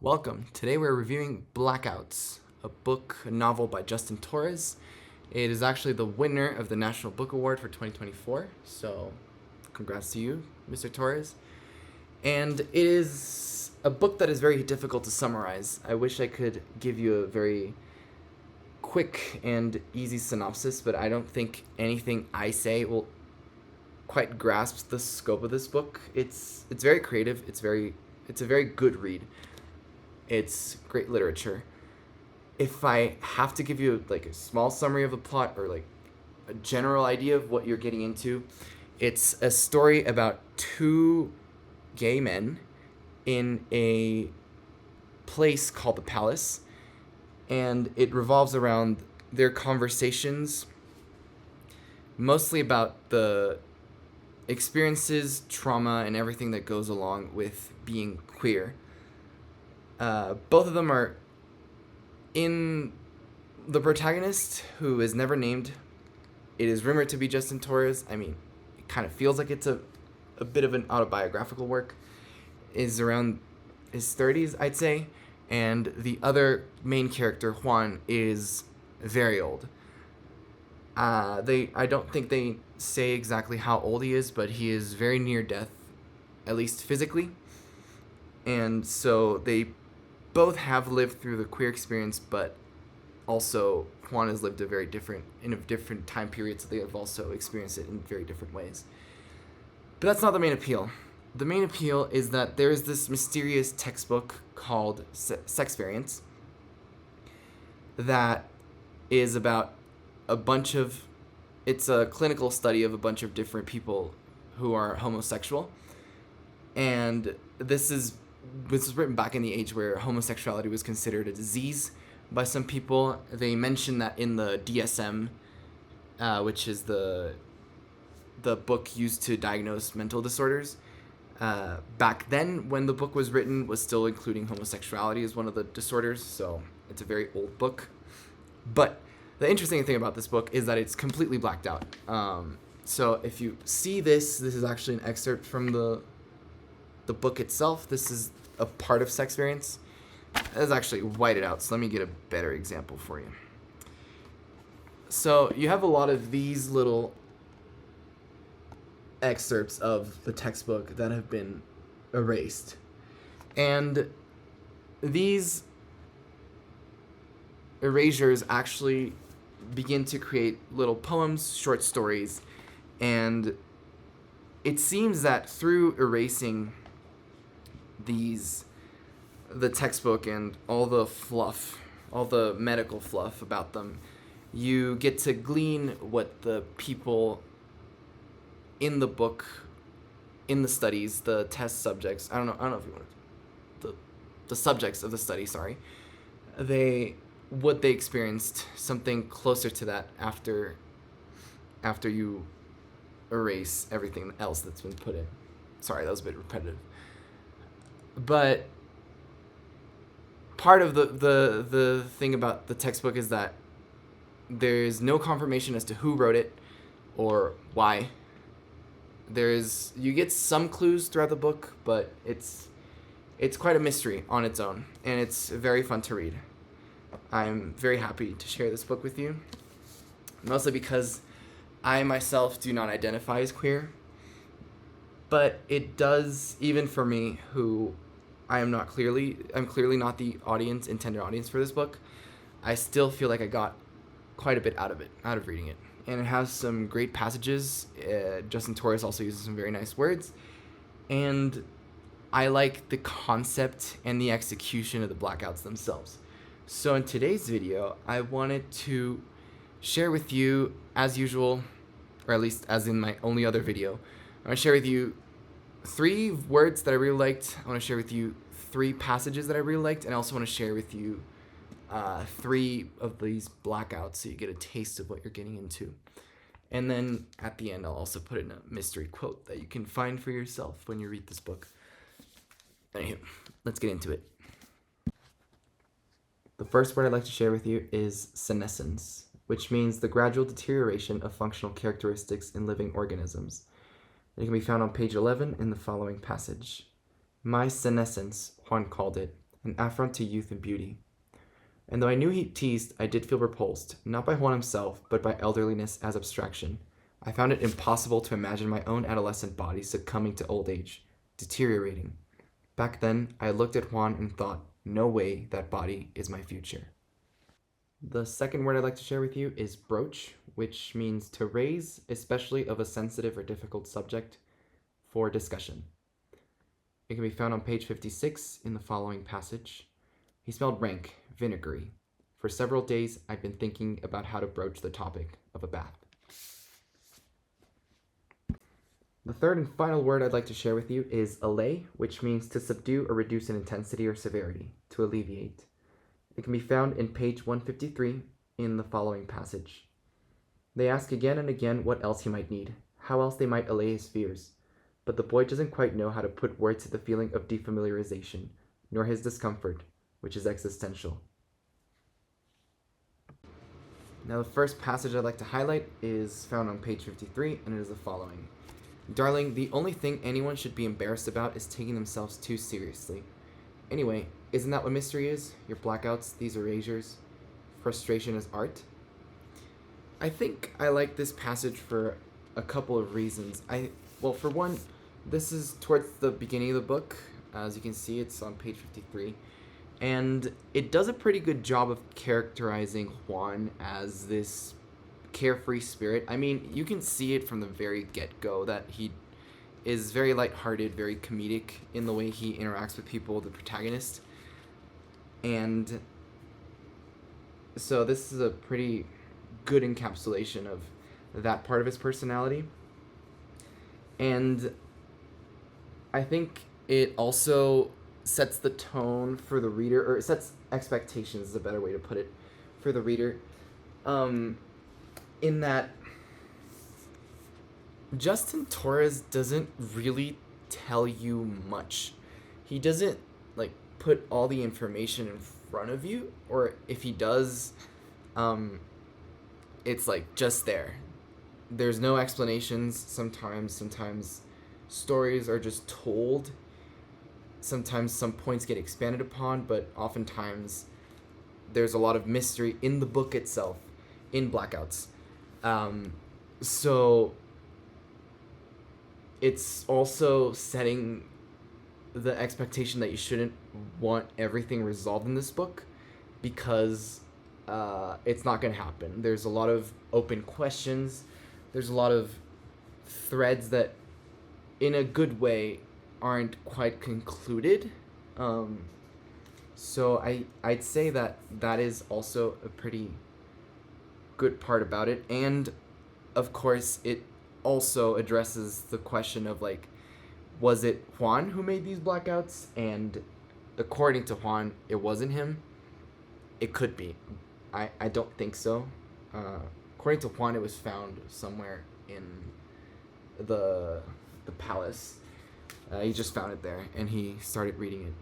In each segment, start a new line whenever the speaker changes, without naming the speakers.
Welcome. Today we're reviewing Blackouts, a novel by Justin Torres. It is actually the winner of the National Book Award for 2024, so congrats to you, Mr. Torres. And it is a book that is very difficult to summarize. I wish I could give you a very quick and easy synopsis, but I don't think anything I say will quite grasp the scope of this book. It's very creative. It's a very good read. It's great literature. If I have to give you like a small summary of the plot or like a general idea of what you're getting into, it's a story about two gay men in a place called the Palace, and it revolves around their conversations, mostly about the experiences, trauma, and everything that goes along with being queer. Both of them are in the protagonist, who is never named. It is rumored to be Justin Torres. I mean, it kind of feels like it's a bit of an autobiographical work. Is around his 30s, I'd say. And the other main character, Juan, is very old. I don't think they say exactly how old he is, but he is very near death, at least physically. And so they both have lived through the queer experience, but also Juan has lived in a different time period, so they have also experienced it in very different ways. But that's not the main appeal. The main appeal is that there is this mysterious textbook called Sex Variants that is about it's a clinical study of a bunch of different people who are homosexual. And this was written back in the age where homosexuality was considered a disease by some people. They mention that in the DSM, which is the book used to diagnose mental disorders. Back then, when the book was written, was still including homosexuality as one of the disorders, so it's a very old book. But the interesting thing about this book is that it's completely blacked out. So if you see this is actually an excerpt from the book itself. This is a part of Sex Variants. It's actually whited out, so let me get a better example for you. So you have a lot of these little excerpts of the textbook that have been erased. And these erasures actually begin to create little poems, short stories, and it seems that through erasing the textbook and all the fluff, all the medical fluff about them, you get to glean what the people in the book, in the studies, the test subjects, I don't know if you want the subjects of the study, what they experienced, something closer to that after you erase everything else that's been put in. Sorry, that was a bit repetitive. But part of the thing about the textbook is that there's no confirmation as to who wrote it or why. You get some clues throughout the book, but it's quite a mystery on its own, and it's very fun to read. I'm very happy to share this book with you, mostly because I myself do not identify as queer, but it does, even for me, who I'm clearly not the intended audience for this book, I still feel like I got quite a bit out of reading it. And it has some great passages. Justin Torres also uses some very nice words, and I like the concept and the execution of the Blackouts themselves. So in today's video, I wanted to share with you, as usual, or at least as in my only other video, I want to share with you 3 words that I really liked. I want to share with you 3 passages that I really liked, and I also want to share with you 3 of these blackouts so you get a taste of what you're getting into. And then at the end, I'll also put in a mystery quote that you can find for yourself when you read this book. Anywho, let's get into it. The first word I'd like to share with you is senescence, which means the gradual deterioration of functional characteristics in living organisms. It can be found on page 11 in the following passage. My senescence, Juan called it, an affront to youth and beauty. And though I knew he teased, I did feel repulsed, not by Juan himself, but by elderliness as abstraction. I found it impossible to imagine my own adolescent body succumbing to old age, deteriorating. Back then, I looked at Juan and thought, no way that body is my future. The second word I'd like to share with you is broach, which means to raise, especially of a sensitive or difficult subject, for discussion. It can be found on page 56 in the following passage. He smelled rank, vinegary. For several days, I'd been thinking about how to broach the topic of a bath. The third and final word I'd like to share with you is allay, which means to subdue or reduce in intensity or severity, to alleviate. It can be found in page 153 in the following passage. They ask again and again what else he might need, how else they might allay his fears, but the boy doesn't quite know how to put words to the feeling of defamiliarization, nor his discomfort, which is existential. Now the first passage I'd like to highlight is found on page 53, and it is the following. Darling, the only thing anyone should be embarrassed about is taking themselves too seriously. Anyway, isn't that what mystery is? Your blackouts, these erasures, frustration as art? I think I like this passage for a couple of reasons. Well, for one, this is towards the beginning of the book. As you can see, it's on page 53. And it does a pretty good job of characterizing Juan as this carefree spirit. I mean, you can see it from the very get-go that he is very lighthearted, very comedic in the way he interacts with people, the protagonist. And so this is a pretty good encapsulation of that part of his personality. And I think it also sets the tone for the reader, or it sets expectations is a better way to put it, for the reader. In that Justin Torres doesn't really tell you much. He doesn't put all the information in front of you, or if he does, it's just there. There's no explanations. Sometimes stories are just told. Sometimes some points get expanded upon, but oftentimes there's a lot of mystery in the book itself, in Blackouts. So it's also setting the expectation that you shouldn't want everything resolved in this book, because it's not going to happen. There's a lot of open questions. There's a lot of threads that, in a good way, aren't quite concluded. So I'd say that is also a pretty good part about it. And of course, it also addresses the question of was it Juan who made these blackouts? And according to Juan, it wasn't him. It could be. I don't think so. According to Juan, it was found somewhere in the palace. He just found it there, and he started reading it.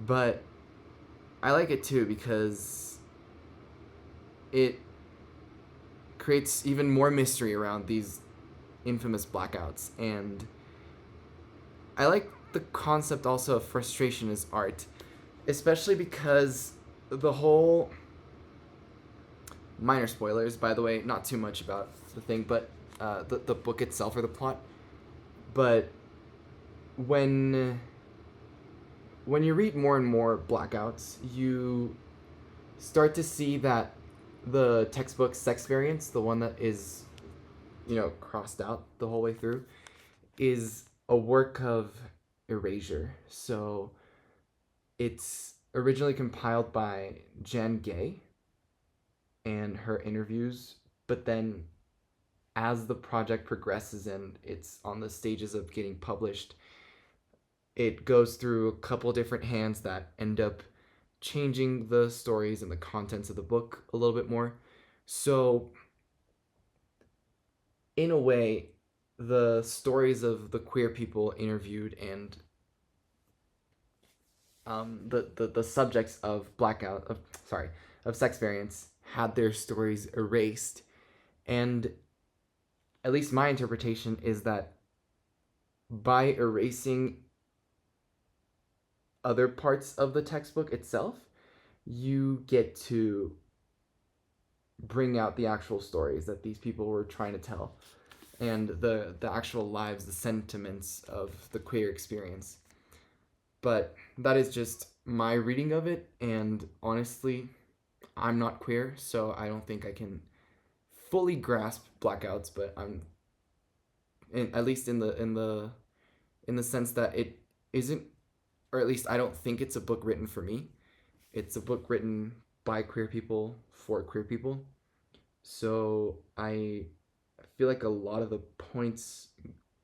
But I like it too because it creates even more mystery around these infamous blackouts. And I like the concept also of frustration as art, especially because the whole... Minor spoilers, by the way, not too much about the thing, but the book itself or the plot. But when you read more and more Blackouts, you start to see that the textbook sex variance, the one that is, crossed out the whole way through, is a work of erasure. So it's originally compiled by Jan Gay and her interviews, but then as the project progresses and it's on the stages of getting published, it goes through a couple different hands that end up changing the stories and the contents of the book a little bit more. So in a way, the stories of the queer people interviewed and the subjects of of sex variance had their stories erased. And at least my interpretation is that by erasing other parts of the textbook itself, you get to bring out the actual stories that these people were trying to tell and the actual lives, the sentiments of the queer experience. But that is just my reading of it, and honestly, I'm not queer, so I don't think I can fully grasp Blackouts, but at least in the sense that it isn't, or at least I don't think it's a book written for me. It's a book written by queer people for queer people. So I feel like a lot of the points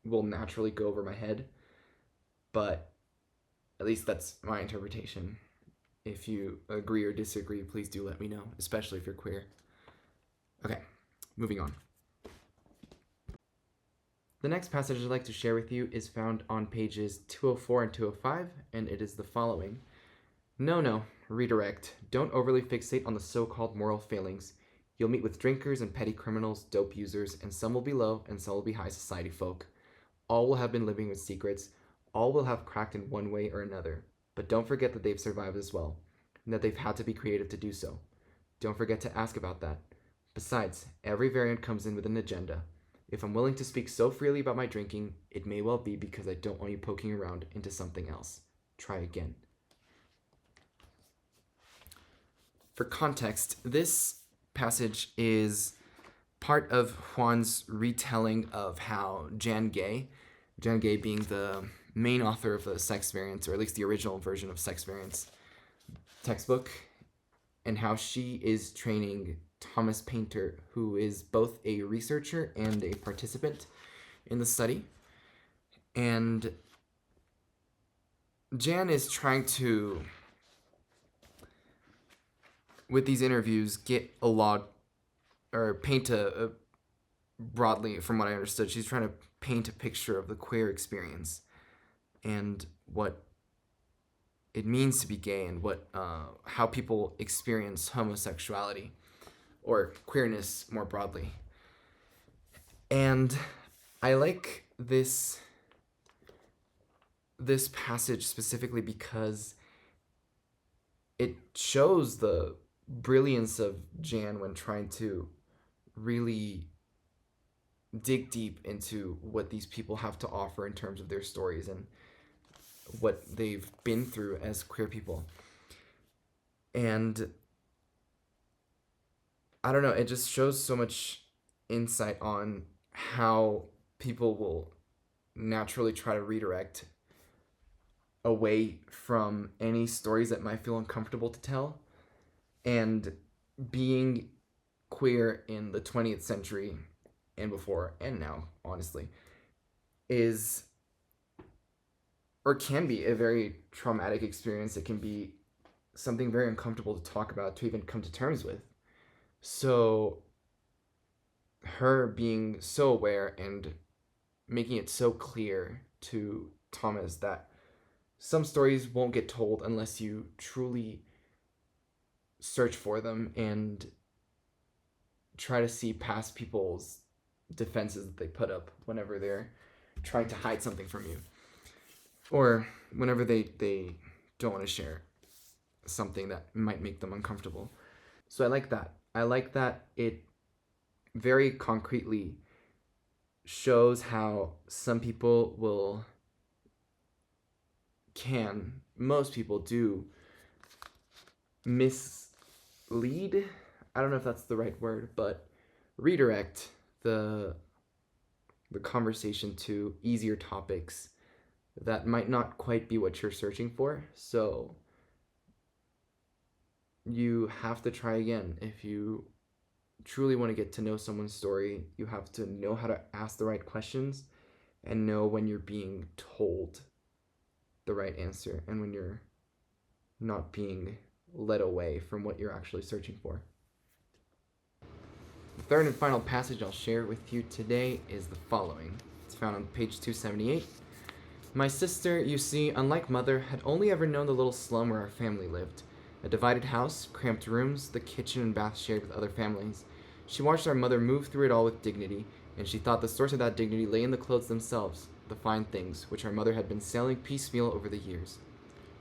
will naturally go over my head, but at least that's my interpretation. If you agree or disagree, please do let me know, especially if you're queer. Okay, moving on. The next passage I'd like to share with you is found on pages 204 and 205, and it is the following. No, redirect. Don't overly fixate on the so-called moral failings. You'll meet with drinkers and petty criminals, dope users, and some will be low and some will be high society folk. All will have been living with secrets. All will have cracked in one way or another. But don't forget that they've survived as well, and that they've had to be creative to do so. Don't forget to ask about that. Besides, every variant comes in with an agenda. If I'm willing to speak so freely about my drinking, it may well be because I don't want you poking around into something else. Try again. For context, this passage is part of Juan's retelling of how Jan Gay being the main author of the Sex Variants, or at least the original version of Sex Variants textbook, and how she is training Thomas Painter, who is both a researcher and a participant in the study. And Jan is trying to, with these interviews, get a lot, or paint a broadly, from what I understood, she's trying to paint a picture of the queer experience and what it means to be gay, and what how people experience homosexuality or queerness more broadly. And I like this passage specifically because it shows the brilliance of Jan when trying to really dig deep into what these people have to offer in terms of their stories and what they've been through as queer people. And I don't know, it just shows so much insight on how people will naturally try to redirect away from any stories that might feel uncomfortable to tell. And being queer in the 20th century and before and now, honestly, is or can be a very traumatic experience. It can be something very uncomfortable to talk about, to even come to terms with. So her being so aware and making it so clear to Thomas that some stories won't get told unless you truly search for them and try to see past people's defenses that they put up whenever they're trying to hide something from you, or whenever they don't want to share something that might make them uncomfortable. So I like that. I like that it very concretely shows how some people most people do mislead, I don't know if that's the right word, but redirect the conversation to easier topics that might not quite be what you're searching for. So you have to try again. If you truly want to get to know someone's story, you have to know how to ask the right questions and know when you're being told the right answer and when you're not being led away from what you're actually searching for. The third and final passage I'll share with you today is the following. It's found on page 278. My sister, you see, unlike mother, had only ever known the little slum where our family lived. A divided house, cramped rooms, the kitchen and bath shared with other families. She watched our mother move through it all with dignity, and she thought the source of that dignity lay in the clothes themselves, the fine things, which our mother had been selling piecemeal over the years.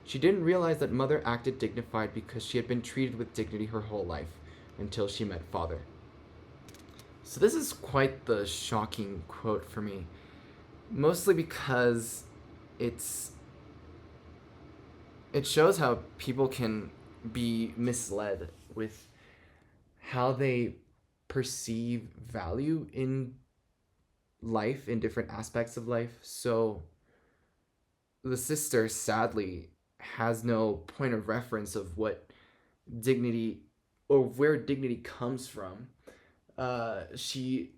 She didn't realize that Mother acted dignified because she had been treated with dignity her whole life until she met Father. So this is quite the shocking quote for me, mostly because it's it shows how people can be misled with how they perceive value in life, in different aspects of life. So the sister sadly has no point of reference of what dignity or where dignity comes from. She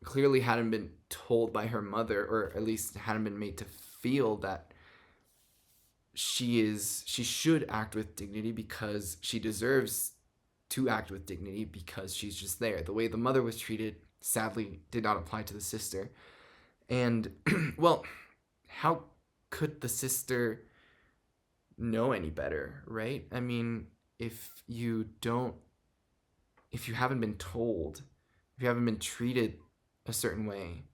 clearly hadn't been told by her mother, or at least hadn't been made to feel that she should act with dignity because she deserves to act with dignity because she's just there. The way the mother was treated sadly did not apply to the sister. And well, how could the sister know any better, right? I mean, if you don't if you haven't been told, if you haven't been treated a certain way,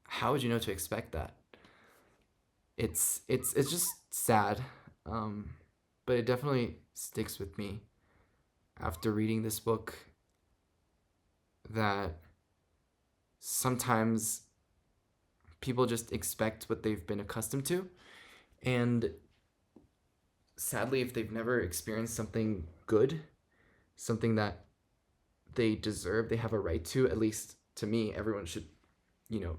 how would you know to expect that? It's just sad, um, but it definitely sticks with me after reading this book that sometimes people just expect what they've been accustomed to, and sadly, if they've never experienced something good, something that they deserve, they have a right to. At least to me, everyone should, you know,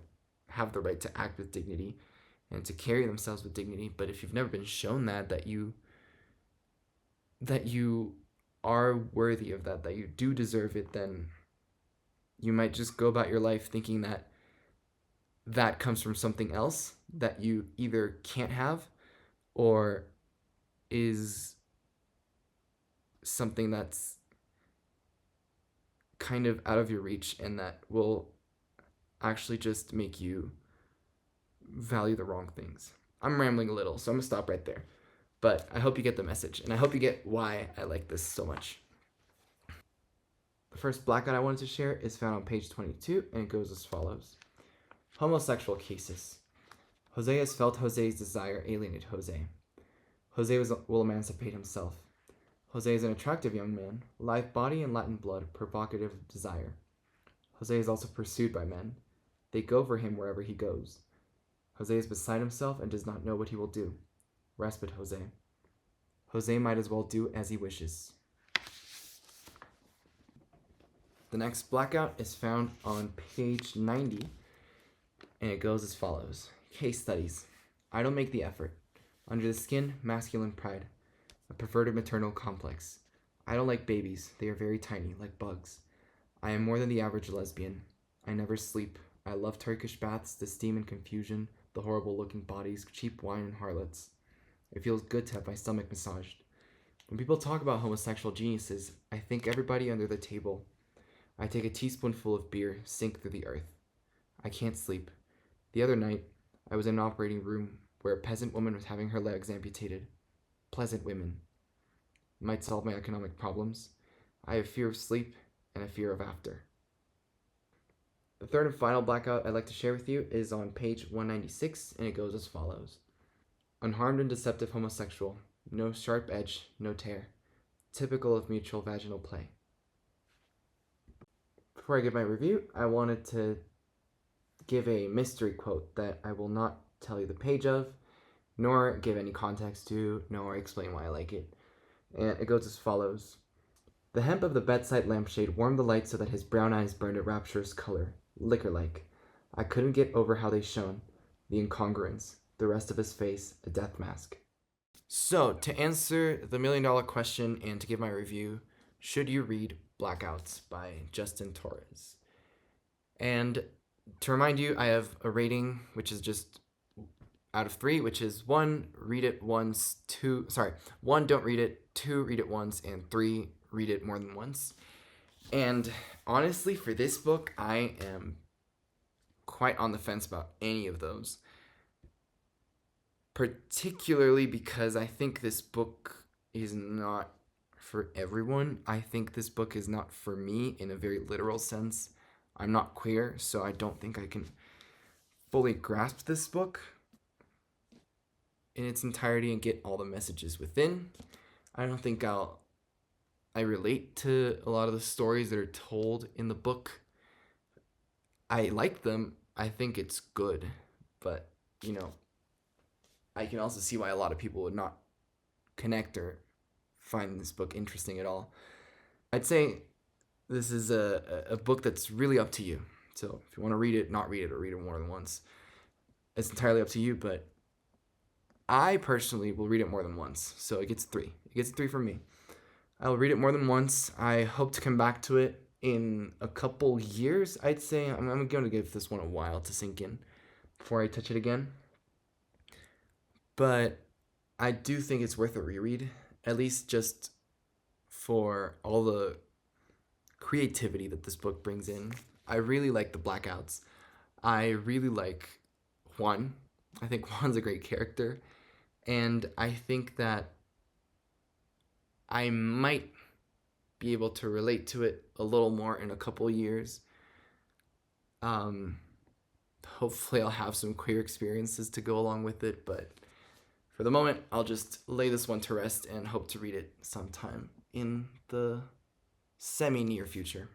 have the right to act with dignity and to carry themselves with dignity. But if you've never been shown that you are worthy of that you do deserve it, then you might just go about your life thinking that that comes from something else that you either can't have or is something that's kind of out of your reach and that will actually just make you value the wrong things. I'm rambling a little, so I'm gonna stop right there. But I hope you get the message, and I hope you get why I like this so much. The first blackout I wanted to share is found on page 22, and it goes as follows. Homosexual cases. Jose has felt Jose's desire alienate Jose. Jose will emancipate himself. Jose is an attractive young man, lithe body and Latin blood, provocative desire. Jose is also pursued by men. They go for him wherever he goes. Jose is beside himself and does not know what he will do. Respite Jose. Jose might as well do as he wishes. The next blackout is found on page 90, and it goes as follows. Case studies. I don't make the effort. Under the skin, masculine pride. A perverted maternal complex. I don't like babies. They are very tiny, like bugs. I am more than the average lesbian. I never sleep. I love Turkish baths, the steam and confusion, the horrible-looking bodies, cheap wine, and harlots. It feels good to have my stomach massaged. When people talk about homosexual geniuses, I think everybody under the table. I take a teaspoonful of beer, sink through the earth. I can't sleep. The other night, I was in an operating room where a peasant woman was having her legs amputated. Pleasant women. Might solve my economic problems. I have fear of sleep and a fear of after. The third and final blackout I'd like to share with you is on page 196, and it goes as follows. Unharmed and deceptive homosexual. No sharp edge, no tear. Typical of mutual vaginal play. Before I give my review, I wanted to give a mystery quote that I will not tell you the page of, nor give any context to, nor explain why I like it. And it goes as follows. The hemp of the bedside lampshade warmed the light so that his brown eyes burned a rapturous color, liquor-like. I couldn't get over how they shone, the incongruence, the rest of his face, a death mask. So, to answer the million-dollar question and to give my review, should you read Blackouts by Justin Torres? And to remind you, I have a rating, which is just out of 3, which is 1, read it once, 1, don't read it, 2, read it once, and 3, read it more than once. And honestly, for this book, I am quite on the fence about any of those. Particularly because I think this book is not for everyone. I think this book is not for me in a very literal sense. I'm not queer, so I don't think I can fully grasp this book. in its entirety and get all the messages within. I don't think I relate to a lot of the stories that are told in the book. I like them. I think it's good, but you know, I can also see why a lot of people would not connect or find this book interesting at all. I'd say this is a book that's really up to you. So if you want to read it, not read it, or read it more than once, it's entirely up to you. But I personally will read it more than once. So it gets 3. It gets 3 from me. I will read it more than once. I hope to come back to it in a couple years, I'd say. I'm going to give this one a while to sink in before I touch it again. But I do think it's worth a reread, at least just for all the creativity that this book brings in. I really like the Blackouts. I really like Juan. I think Juan's a great character. And I think that I might be able to relate to it a little more in a couple years. Hopefully I'll have some queer experiences to go along with it, but for the moment, I'll just lay this one to rest and hope to read it sometime in the semi-near future.